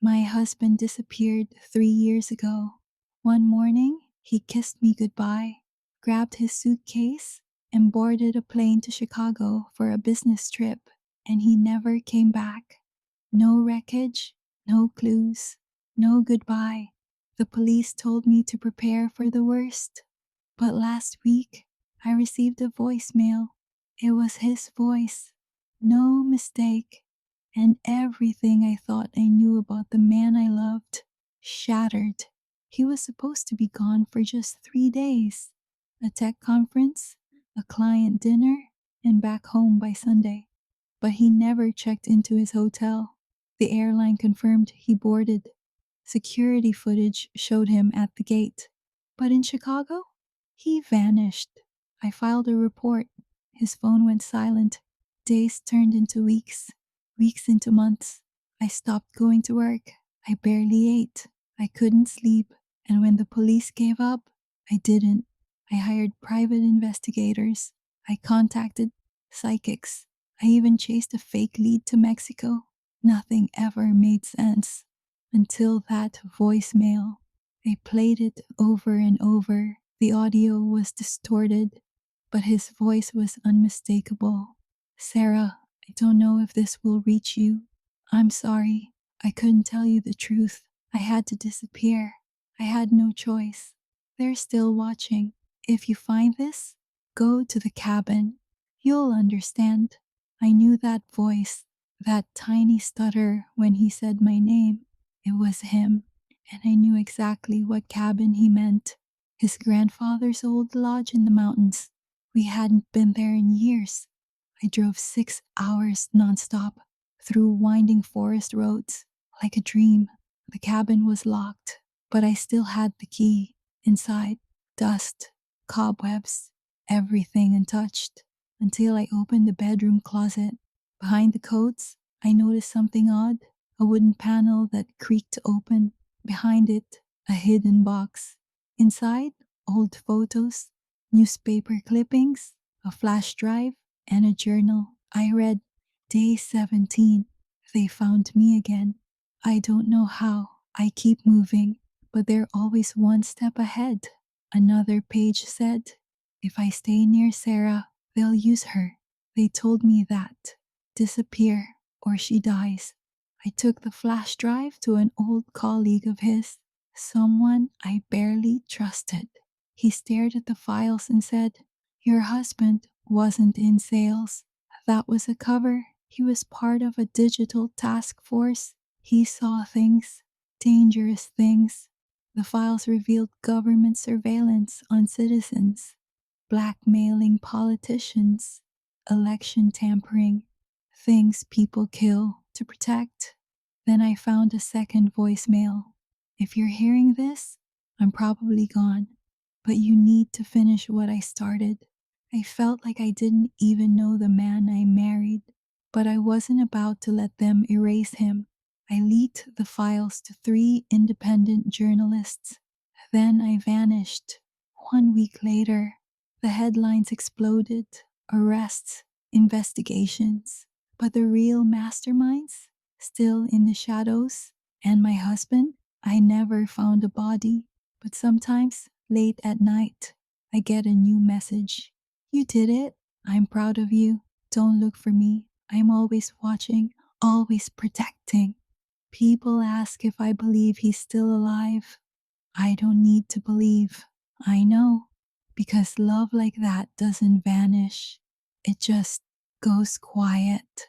My husband disappeared 3 years ago. One morning, he kissed me goodbye, grabbed his suitcase, and boarded a plane to Chicago for a business trip, and he never came back. No wreckage, no clues, no goodbye. The police told me to prepare for the worst. But last week, I received a voicemail. It was his voice. No mistake. And everything I thought I knew about the man I loved shattered. He was supposed to be gone for just 3 days. A tech conference, a client dinner, and back home by Sunday. But he never checked into his hotel. The airline confirmed he boarded. Security footage showed him at the gate. But in Chicago, he vanished. I filed a report. His phone went silent. Days turned into weeks, weeks into months. I stopped going to work. I barely ate. I couldn't sleep. And when the police gave up, I didn't. I hired private investigators. I contacted psychics. I even chased a fake lead to Mexico. Nothing ever made sense until that voicemail. They played it over and over. The audio was distorted, but his voice was unmistakable. Sarah, I don't know if this will reach you. I'm sorry. I couldn't tell you the truth. I had to disappear. I had no choice. They're still watching. If you find this, go to the cabin. You'll understand. I knew that voice, that tiny stutter when he said my name. It was him, and I knew exactly what cabin he meant. His grandfather's old lodge in the mountains. We hadn't been there in years. I drove 6 hours nonstop through winding forest roads like a dream. The cabin was locked, but I still had the key. Inside, dust, cobwebs, everything untouched, until I opened the bedroom closet. Behind the coats, I noticed something odd, a wooden panel that creaked open. Behind it, a hidden box. Inside, old photos, newspaper clippings, a flash drive, and a journal. I read, Day 17. They found me again. I don't know how. I keep moving, but they're always one step ahead. Another page said, if I stay near Sarah, they'll use her. They told me that. Disappear or she dies. I took the flash drive to an old colleague of his, someone I barely trusted. He stared at the files and said, your husband wasn't in sales. That was a cover. He was part of a digital task force. He saw things, dangerous things. The files revealed government surveillance on citizens, blackmailing politicians, election tampering, things people kill to protect. Then I found a second voicemail. If you're hearing this, I'm probably gone, but you need to finish what I started. I felt like I didn't even know the man I married, but I wasn't about to let them erase him. I leaked the files to 3 independent journalists. Then I vanished. 1 week later, the headlines exploded. Arrests, investigations. But the real masterminds, still in the shadows. And my husband, I never found a body. But sometimes, late at night, I get a new message. You did it. I'm proud of you. Don't look for me. I'm always watching, always protecting. People ask if I believe he's still alive. I don't need to believe. I know. Because love like that doesn't vanish. It just goes quiet.